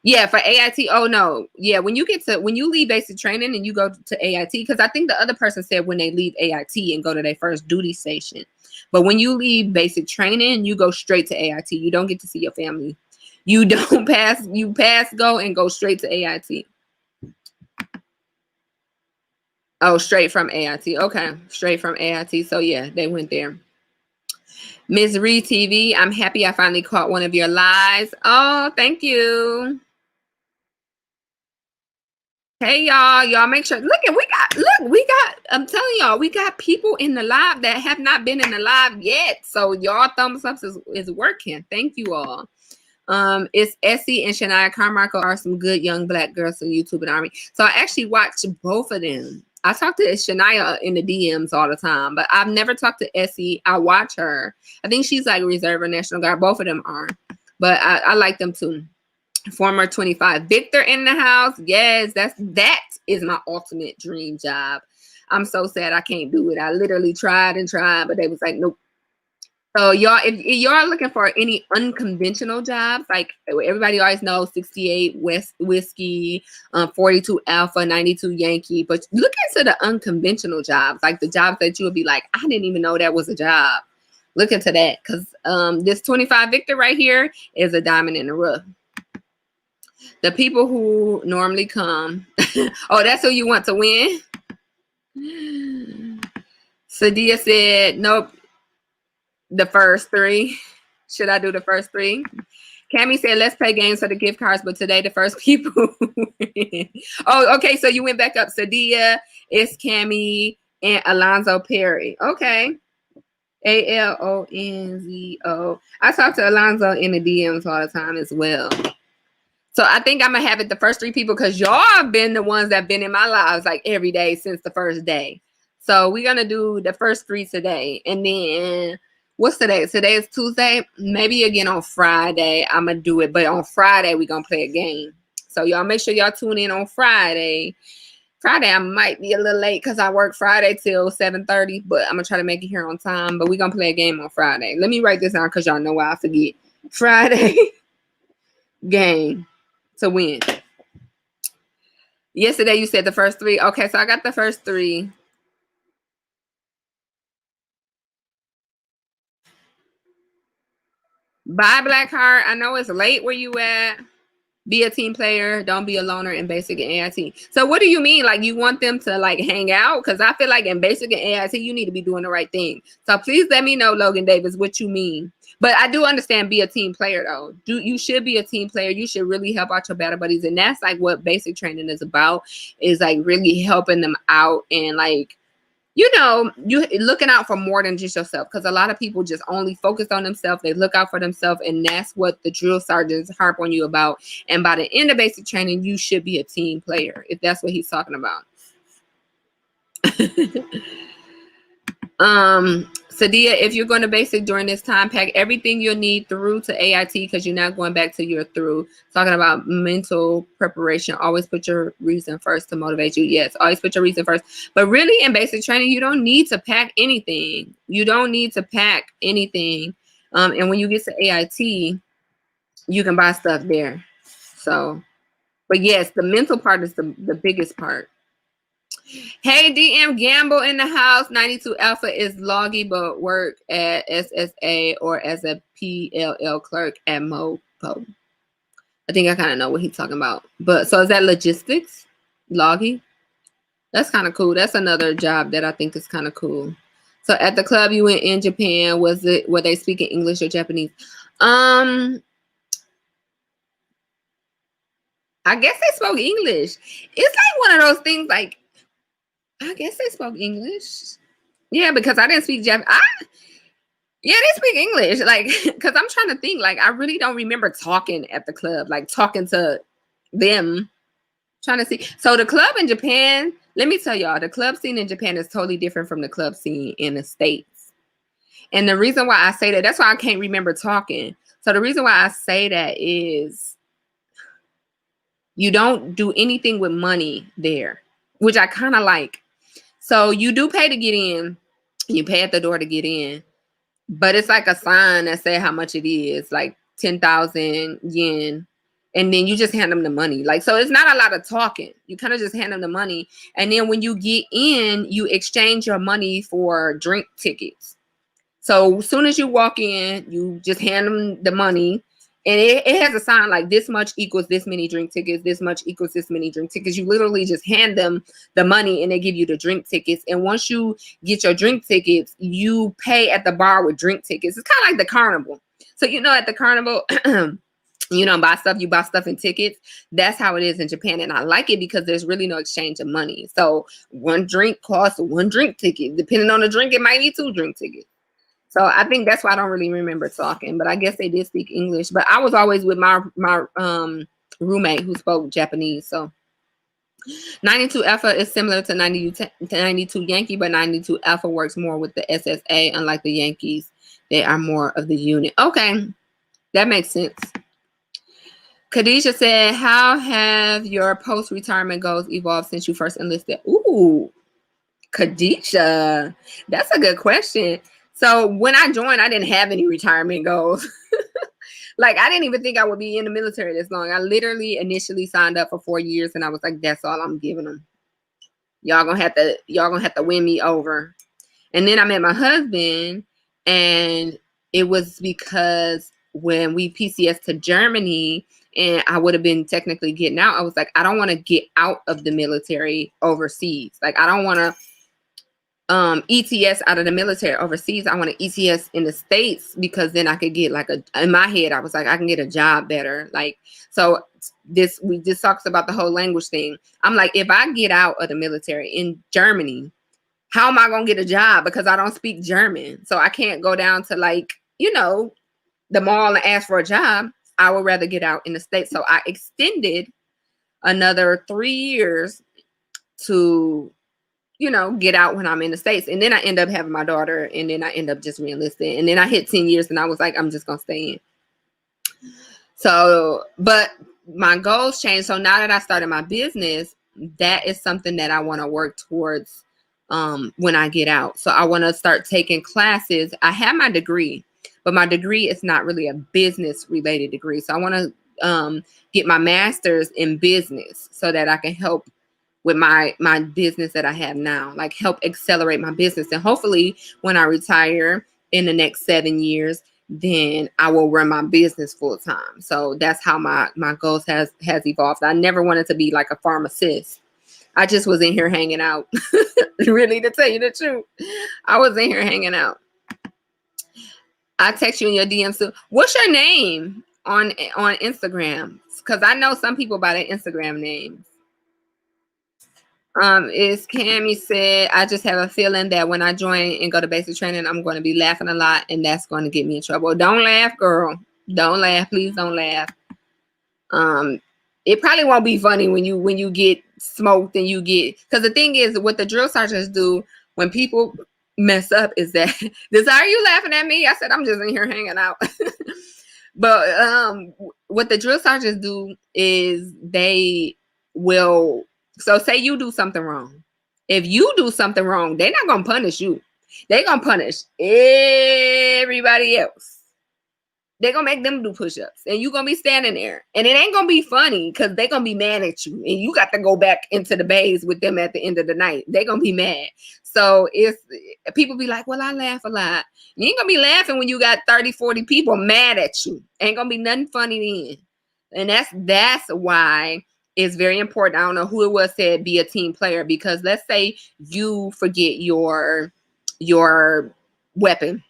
Yeah, for AIT. Oh, no. Yeah, when you leave basic training and you go to AIT, because I think the other person said when they leave AIT and go to their first duty station. But when you leave basic training, you go straight to AIT. You don't get to see your family. You don't pass. You pass, go, and go straight to AIT. Oh, straight from AIT. Okay, straight from AIT. So, yeah, they went there. Ms. Reed TV, I'm happy I finally caught one of your lives. Oh, thank you. Hey, y'all make sure. Look, I'm telling y'all, we got people in the live that have not been in the live yet. So y'all thumbs up is working. Thank you all. It's Essie and Shania Carmichael are some good young Black girls on YouTube and Army. So I actually watch both of them. I talk to Shania in the DMs all the time, but I've never talked to Essie. I watch her. I think she's like Reserve or National Guard. Both of them are, but I like them too. Former 25 Victor in the house. Yes, that is my ultimate dream job. I'm so sad I can't do it. I literally tried, but they was like, nope. So y'all, if y'all looking for any unconventional jobs, like everybody always knows 68 West Whiskey, 42 Alpha, 92 Yankee, but look into the unconventional jobs, like the jobs that you would be like, I didn't even know that was a job. Look into that, because this 25 Victor right here is a diamond in the rough. The people who normally come. Oh, that's who you want to win? Sadia said, nope. The first three. Should I do the first three? Cammy said, let's play games for the gift cards, but today the first people win. Oh, okay. So you went back up. Sadia, it's Cammy, and Alonzo Perry. Okay. Alonzo. I talk to Alonzo in the DMs all the time as well. So I think I'm gonna have it the first 3 people because y'all have been the ones that been in my lives like every day since the first day. So we're gonna do the first 3 today, and then what's today? Today is Tuesday. Maybe again on Friday I'm gonna do it, but on Friday we're gonna play a game. So y'all make sure y'all tune in on Friday. Friday I might be a little late because I work Friday till 7:30, but I'm gonna try to make it here on time. But we're gonna play a game on Friday. Let me write this down because y'all know why I forget. Friday game to win. Yesterday you said the first 3. Okay, so I got the first 3. Bye, Blackheart. I know it's late where you at. Be a team player. Don't be a loner in basic and AIT. So what do you mean? Like you want them to like hang out? Because I feel like in basic and AIT, you need to be doing the right thing. So please let me know, Logan Davis, what you mean. But I do understand be a team player though. You should be a team player. You should really help out your battle buddies. And that's like what basic training is about, is like really helping them out and like, you know, you looking out for more than just yourself, because a lot of people just only focus on themselves. They look out for themselves, and that's what the drill sergeants harp on you about. And by the end of basic training, you should be a team player, if that's what he's talking about. Sadia, if you're going to basic during this time, pack everything you'll need through to AIT, because you're not going back to your through. Talking about mental preparation, always put your reason first to motivate you. Yes, always put your reason first. But really in basic training, you don't need to pack anything. You don't need to pack anything. And when you get to AIT, you can buy stuff there. So, but yes, the mental part is the biggest part. Hey, DM Gamble in the house. 92 Alpha is loggy, but work at SSA or as a PLL clerk at Mopo. I think I kind of know what he's talking about. But so is that logistics? Loggy? That's kind of cool. That's another job that I think is kind of cool. So at the club you went in Japan, were they speaking English or Japanese? I guess they spoke English. It's like one of those things like, I guess they spoke English. Yeah, because I didn't speak Japanese. Yeah, they speak English. Like, because I'm trying to think. Like, I really don't remember talking at the club, like talking to them. Trying to see. So the club in Japan, let me tell y'all, the club scene in Japan is totally different from the club scene in the States. And the reason why I say that, that's why I can't remember talking. So the reason why I say that is you don't do anything with money there, which I kind of like. So you do pay to get in. You pay at the door to get in. But it's like a sign that say how much it is, like 10,000 yen. And then you just hand them the money. Like, so it's not a lot of talking. You kind of just hand them the money. And then when you get in, you exchange your money for drink tickets. So as soon as you walk in, you just hand them the money. And it has a sign like this much equals this many drink tickets. This much equals this many drink tickets. You literally just hand them the money and they give you the drink tickets. And once you get your drink tickets, you pay at the bar with drink tickets. It's kind of like the carnival. So, you know, at the carnival, you don't buy stuff, you buy stuff in tickets. That's how it is in Japan. And I like it because there's really no exchange of money. So one drink costs one drink ticket. Depending on the drink, it might be 2 drink tickets. So I think that's why I don't really remember talking, but I guess they did speak English. But I was always with my roommate who spoke Japanese. So 92 Alpha is similar to 92 Yankee, but 92 Alpha works more with the SSA, unlike the Yankees. They are more of the unit. Okay, that makes sense. Khadijah said, how have your post-retirement goals evolved since you first enlisted? Ooh, Khadijah, that's a good question. So when I joined, I didn't have any retirement goals. Like, I didn't even think I would be in the military this long. I literally initially signed up for 4 years and I was like, that's all I'm giving them. Y'all gonna have to win me over. And then I met my husband, and it was because when we PCS to Germany and I would have been technically getting out, I was like, I don't want to get out of the military overseas. Like, I don't want to ETS out of the military overseas. I want to ETS in the States, because then I could get like in my head, I was like, I can get a job better. Like, so we just talks about the whole language thing. I'm like, if I get out of the military in Germany, how am I going to get a job? Because I don't speak German. So I can't go down to like, the mall and ask for a job. I would rather get out in the States. So I extended another 3 years to, get out when I'm in the States. And then I end up having my daughter, and then I end up just re-enlisting. And then I hit 10 years and I was like, I'm just going to stay in. So, but my goals changed. So now that I started my business, that is something that I want to work towards when I get out. So I want to start taking classes. I have my degree, but my degree is not really a business related degree. So I want to get my master's in business so that I can help with my business that I have now, like help accelerate my business. And hopefully when I retire in the next 7 years, then I will run my business full time. So that's how my goals has evolved. I never wanted to be like a pharmacist. I just was in here hanging out. Really, to tell you the truth, I was in here hanging out. I text you in your DMs too. What's your name on Instagram? Because I know some people by their Instagram names. Is Cammy said, I just have a feeling that when I join and go to basic training, I'm going to be laughing a lot, and that's going to get me in trouble. Don't laugh, girl. Don't laugh. Please don't laugh. It probably won't be funny when you get smoked and you get, because the thing is, what the drill sergeants do when people mess up is that, Desire, you laughing at me? I said, I'm just in here hanging out. But what the drill sergeants do is they will, so say you do something wrong. If you do something wrong, they're not going to punish you. They're going to punish everybody else. They're going to make them do push-ups. And you're going to be standing there. And it ain't going to be funny because they're going to be mad at you. And you got to go back into the bays with them at the end of the night. They're going to be mad. So if people be like, well, I laugh a lot. You ain't going to be laughing when you got 30, 40 people mad at you. Ain't going to be nothing funny then. And that's why it's very important. I don't know who it was said, be a team player. Because let's say you forget your weapon.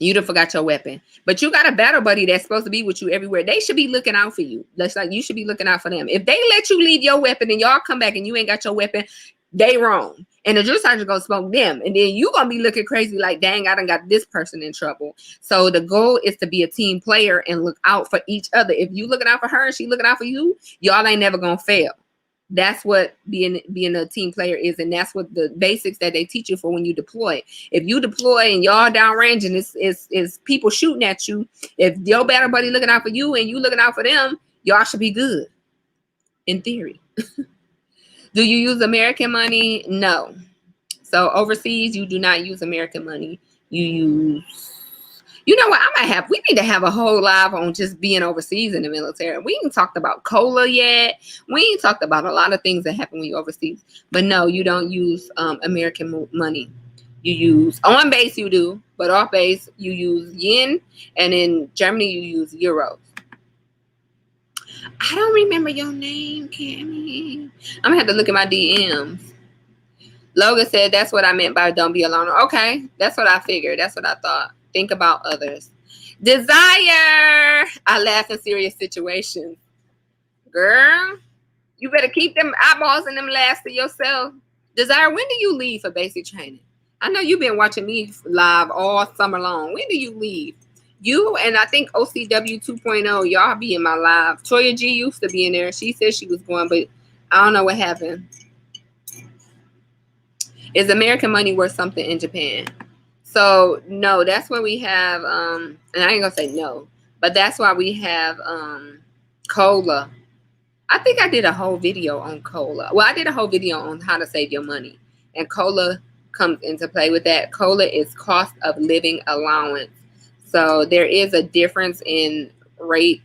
You done forgot your weapon, but you got a battle buddy that's supposed to be with you everywhere. They should be looking out for you. That's like, you should be looking out for them. If they let you leave your weapon and y'all come back and you ain't got your weapon, they wrong. And the drill sergeant gonna smoke them. And then you gonna be looking crazy like, dang, I done got this person in trouble. So the goal is to be a team player and look out for each other. If you looking out for her and she looking out for you, y'all ain't never gonna fail. That's what being a team player is, and that's what the basics that they teach you for when you deploy. If you deploy and y'all downrange and it's people shooting at you, if your battle buddy looking out for you and you looking out for them, y'all should be good, in theory. Do you use American money? No. So overseas, you do not use American money. You use, you know what? We need to have a whole live on just being overseas in the military. We ain't talked about COLA yet. We ain't talked about a lot of things that happen when you're overseas. But no, you don't use American money. You use, on base you do, but off base you use yen, and in Germany you use euros. I don't remember your name, Cammy. I'm gonna have to look at my DMs. Logan said, that's what I meant by don't be alone. Okay, that's what I figured. That's what I thought. Think about others. Desire. I laugh in serious situations. Girl, you better keep them eyeballs and them laughs to yourself. Desire, when do you leave for basic training? I know you've been watching me live all summer long. When do you leave? You and I think OCW 2.0, y'all be in my live. Toya G used to be in there. She said she was going, but I don't know what happened. Is American money worth something in Japan? So no, that's why we have and I ain't gonna say no, but that's why we have COLA. I think I did a whole video on COLA. Well, I did a whole video on how to save your money, and COLA comes into play with that. COLA is cost of living allowance. So there is a difference in rate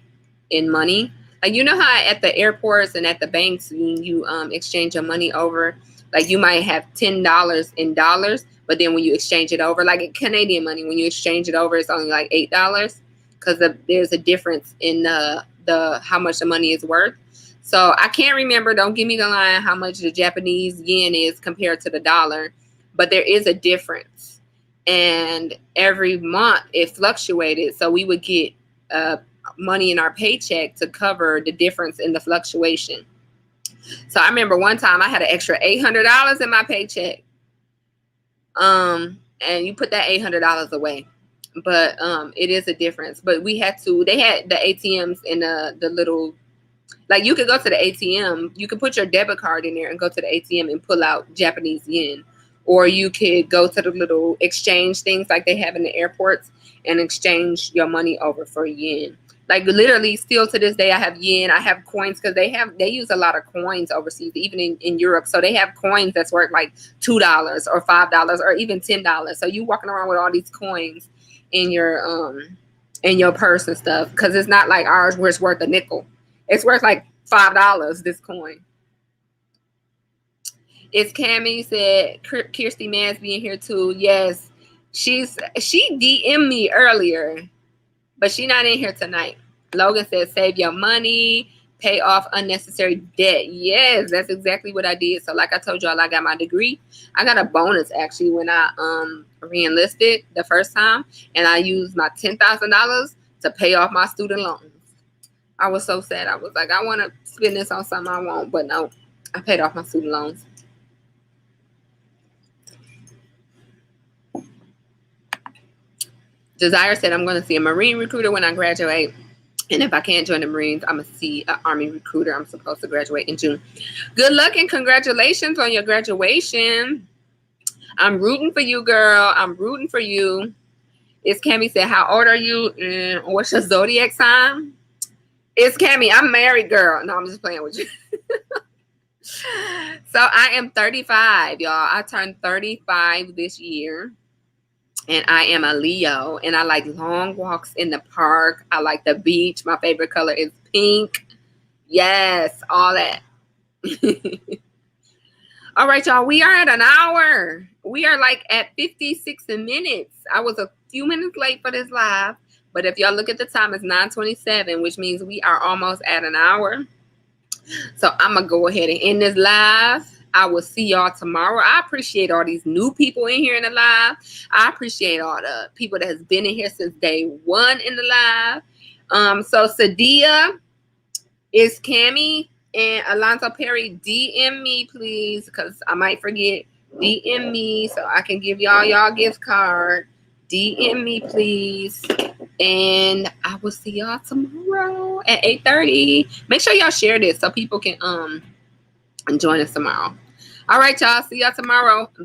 in money. Like, you know how at the airports and at the banks when you exchange your money over, like you might have $10 in dollars, but then when you exchange it over, like in Canadian money, when you exchange it over, it's only like $8 because there's a difference in the how much the money is worth. So I can't remember, don't give me the line, how much the Japanese yen is compared to the dollar, but there is a difference. And every month it fluctuated. So we would get money in our paycheck to cover the difference in the fluctuation. So I remember one time I had an extra $800 in my paycheck. And you put that $800 away. But it is a difference. But they had the ATMs in the little, like you could go to the ATM, you could put your debit card in there and go to the ATM and pull out Japanese yen. Or you could go to the little exchange things like they have in the airports and exchange your money over for yen. Like literally still to this day, I have yen, I have coins, because they use a lot of coins overseas, even in Europe. So they have coins that's worth like $2 or $5 or even $10. So you walking around with all these coins in your purse and stuff, because it's not like ours where it's worth a nickel. It's worth like $5, this coin. It's Cammy said Kirsty Mann's being here too. Yes, she DM'd me earlier, but she not in here tonight. Logan said save your money, pay off unnecessary debt. Yes, that's exactly what I did. So like I told y'all, I got my degree. I got a bonus actually when I re-enlisted the first time, and I used my $10,000 to pay off my student loans. I was so sad. I was like, I want to spend this on something I want, but no, I paid off my student loans. Desire said, I'm going to see a Marine recruiter when I graduate. And if I can't join the Marines, I'm going to see an Army recruiter. I'm supposed to graduate in June. Good luck and congratulations on your graduation. I'm rooting for you, girl. I'm rooting for you. It's Cammy said, how old are you? And what's your Zodiac sign? It's Cammy. I'm married, girl. No, I'm just playing with you. So I am 35, y'all. I turned 35 this year. And I am a Leo, and I like long walks in the park. I like the beach. My favorite color is pink. Yes, all that. All right, y'all. We are at an hour. We are like at 56 minutes. I was a few minutes late for this live, but if y'all look at the time, it's 9:27, which means we are almost at an hour. So I'm going to go ahead and end this live. I will see y'all tomorrow. I appreciate all these new people in here in the live. I appreciate all the people that has been in here since day one in the live. So Sadia, is Cammy, and Alonzo Perry, DM me, please, because I might forget. DM me so I can give y'all gift card. DM me, please. And I will see y'all tomorrow at 8:30. Make sure y'all share this so people can join us tomorrow. All right, y'all. See y'all tomorrow.